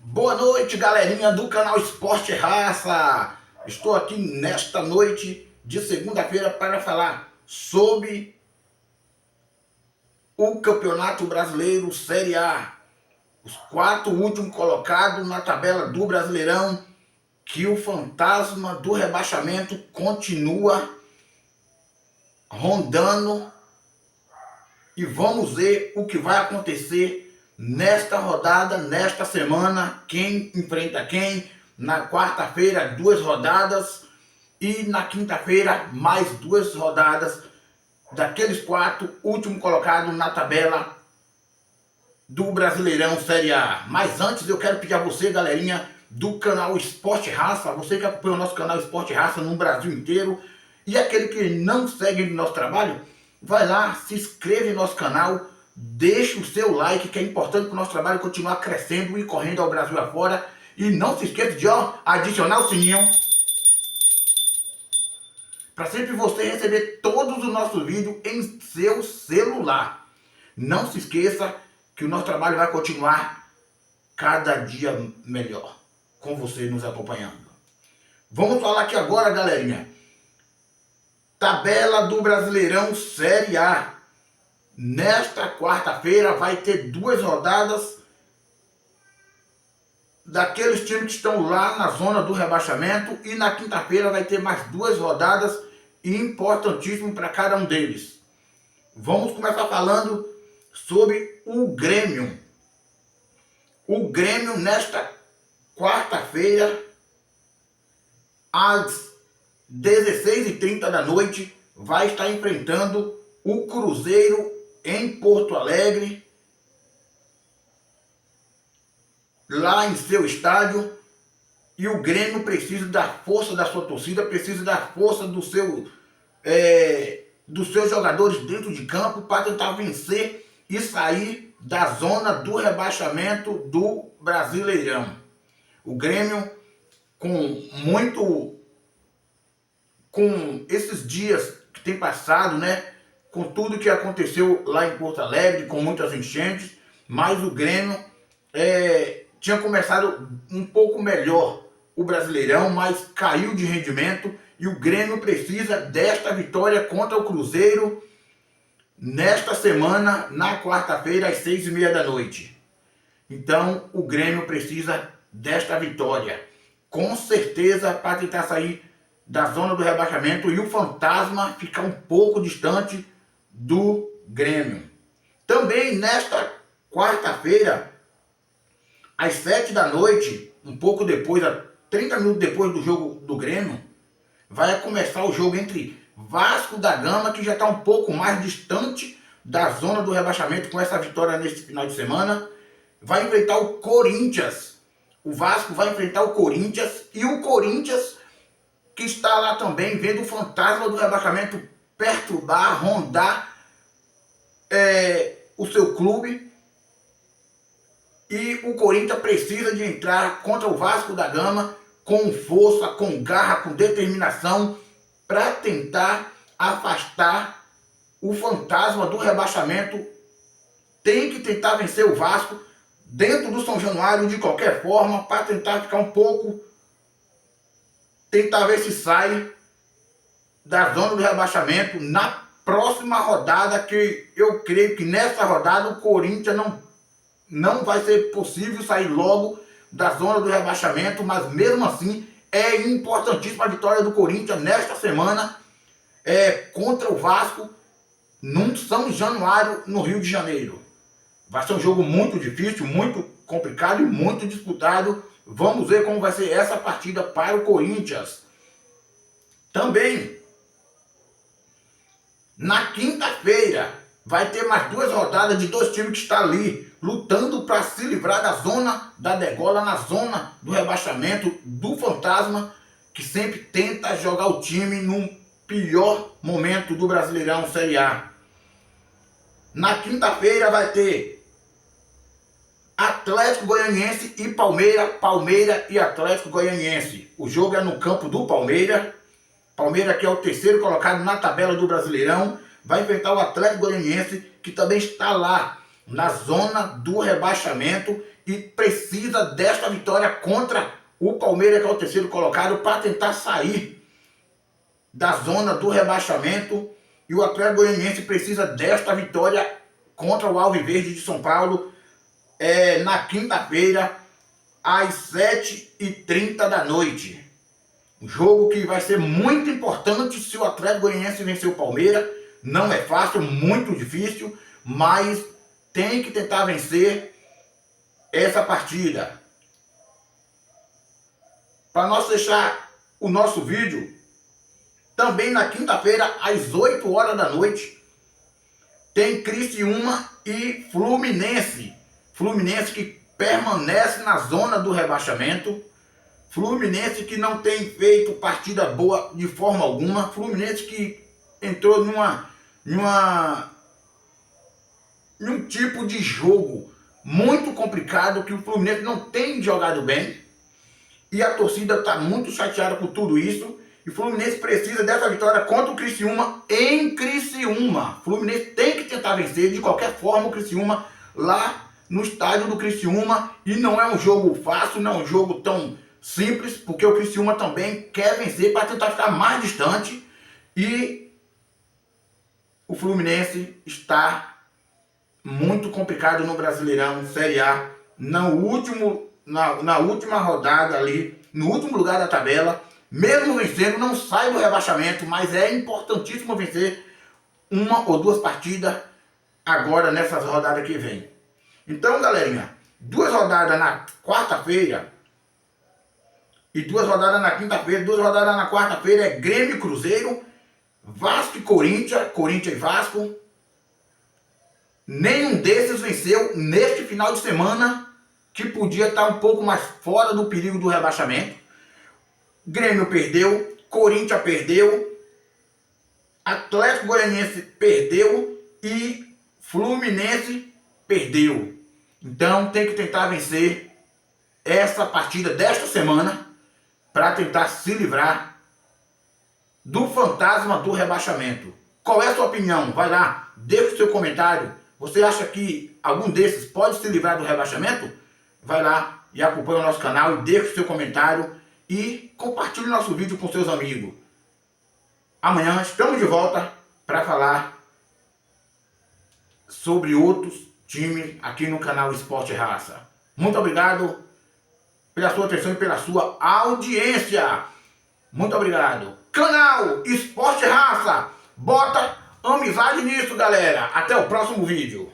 Boa noite, galerinha do canal Esporte Raça. Estou aqui nesta noite de segunda-feira para falar sobre o Campeonato Brasileiro Série A. Os 4 últimos colocados na tabela do Brasileirão, que o fantasma do rebaixamento continua rondando. E vamos ver o que vai acontecer nesta rodada, nesta semana, quem enfrenta quem. Na quarta-feira, 2 rodadas e na quinta-feira, mais 2 rodadas daqueles 4 últimos colocados na tabela do Brasileirão Série A. Mas antes eu quero pedir a você, galerinha do canal Esporte Raça, você que acompanha o nosso canal Esporte Raça no Brasil inteiro, e aquele que não segue o nosso trabalho, vai lá, se inscreve no nosso canal, deixa o seu like, que é importante para o nosso trabalho continuar crescendo e correndo ao Brasil afora. E não se esqueça de adicionar o sininho para sempre você receber todos os nossos vídeos em seu celular. Não se esqueça que o nosso trabalho vai continuar cada dia melhor, com você nos acompanhando. Vamos falar aqui agora, galerinha. Tabela do Brasileirão Série A. Nesta quarta-feira vai ter 2 rodadas daqueles times que estão lá na zona do rebaixamento, e na quinta-feira vai ter mais 2 rodadas importantíssimas para cada um deles. Vamos começar falando sobre o Grêmio. O Grêmio nesta quarta-feira, às 16h30 da noite, vai estar enfrentando o Cruzeiro em Porto Alegre, lá em seu estádio. E o Grêmio precisa da força da sua torcida, precisa da força dos seus jogadores dentro de campo para tentar vencer e sair da zona do rebaixamento do Brasileirão. O Grêmio, com esses dias que tem passado, né, com tudo que aconteceu lá em Porto Alegre, com muitas enchentes, mas o Grêmio tinha começado um pouco melhor o Brasileirão, mas caiu de rendimento, e o Grêmio precisa desta vitória contra o Cruzeiro nesta semana, na quarta-feira, às 6h30 da noite. Então o Grêmio precisa desta vitória, com certeza, para tentar sair da zona do rebaixamento e o fantasma ficar um pouco distante do Grêmio. Também nesta quarta-feira, às 7 da noite, um pouco depois, 30 minutos depois do jogo do Grêmio, vai começar o jogo entre Vasco da Gama, que já está um pouco mais distante da zona do rebaixamento com essa vitória neste final de semana. Vai enfrentar o Corinthians. O Vasco vai enfrentar o Corinthians, e o Corinthians, que está lá também, vendo o fantasma do rebaixamento perturbar, rondar o seu clube. E o Corinthians precisa de entrar contra o Vasco da Gama com força, com garra, com determinação, para tentar afastar o fantasma do rebaixamento. Tem que tentar vencer o Vasco dentro do São Januário de qualquer forma, para tentar ficar um pouco, tentar ver se sai da zona do rebaixamento na próxima rodada, que eu creio que nessa rodada o Corinthians não vai ser possível sair logo da zona do rebaixamento, mas mesmo assim é importantíssima a vitória do Corinthians nesta semana contra o Vasco, no São Januário, no Rio de Janeiro. Vai ser um jogo muito difícil, muito complicado e muito disputado. Vamos ver como vai ser essa partida para o Corinthians. Também, na quinta-feira, vai ter mais 2 rodadas de 2 times que estão ali lutando para se livrar da zona da degola, na zona do rebaixamento, do fantasma, que sempre tenta jogar o time no pior momento do Brasileirão Série A. Na quinta-feira vai ter Atlético Goianiense e Palmeiras e Atlético Goianiense. O jogo é no campo do Palmeiras. Palmeiras, que é o 3º colocado na tabela do Brasileirão, vai enfrentar o Atlético Goianiense, que também está lá na zona do rebaixamento e precisa desta vitória contra o Palmeiras, que é o terceiro colocado, para tentar sair da zona do rebaixamento. E o Atlético Goianiense precisa desta vitória contra o Alviverde de São Paulo na quinta-feira, às 7h30 da noite. Um jogo que vai ser muito importante se o Atlético Goianiense vencer o Palmeiras. Não é fácil, muito difícil, mas tem que tentar vencer essa partida. Para nós fechar o nosso vídeo, também na quinta-feira, às 8 horas da noite, tem Criciúma e Fluminense. Fluminense que permanece na zona do rebaixamento. Fluminense que não tem feito partida boa de forma alguma. Fluminense que entrou num tipo de jogo muito complicado, que o Fluminense não tem jogado bem. E a torcida está muito chateada com tudo isso. E o Fluminense precisa dessa vitória contra o Criciúma em Criciúma. O Fluminense tem que tentar vencer de qualquer forma o Criciúma lá no estádio do Criciúma. E não é um jogo fácil, não é um jogo tão simples, porque o Criciúma também quer vencer para tentar ficar mais distante. E o Fluminense está muito complicado no Brasileirão Série A. Na última rodada ali, no último lugar da tabela. Mesmo vencendo, não sai do rebaixamento, mas é importantíssimo vencer uma ou duas partidas agora nessas rodadas que vem. Então, galerinha, 2 rodadas na quarta-feira e 2 rodadas na quinta-feira, 2 rodadas na quarta-feira é Grêmio e Cruzeiro, Vasco e Corinthians, Corinthians e Vasco. Nenhum desses venceu neste final de semana, que podia estar um pouco mais fora do perigo do rebaixamento. Grêmio perdeu, Corinthians perdeu, Atlético Goianiense perdeu e Fluminense perdeu. Então tem que tentar vencer essa partida desta semana para tentar se livrar do fantasma do rebaixamento. Qual é a sua opinião? Vai lá, deixa o seu comentário. Você acha que algum desses pode se livrar do rebaixamento? Vai lá e acompanha o nosso canal e deixa o seu comentário. E compartilhe nosso vídeo com seus amigos. Amanhã estamos de volta para falar sobre outros times aqui no canal Esporte Raça. Muito obrigado pela sua atenção e pela sua audiência. Muito obrigado. Canal Esporte Raça. Bota amizade nisso, galera. Até o próximo vídeo.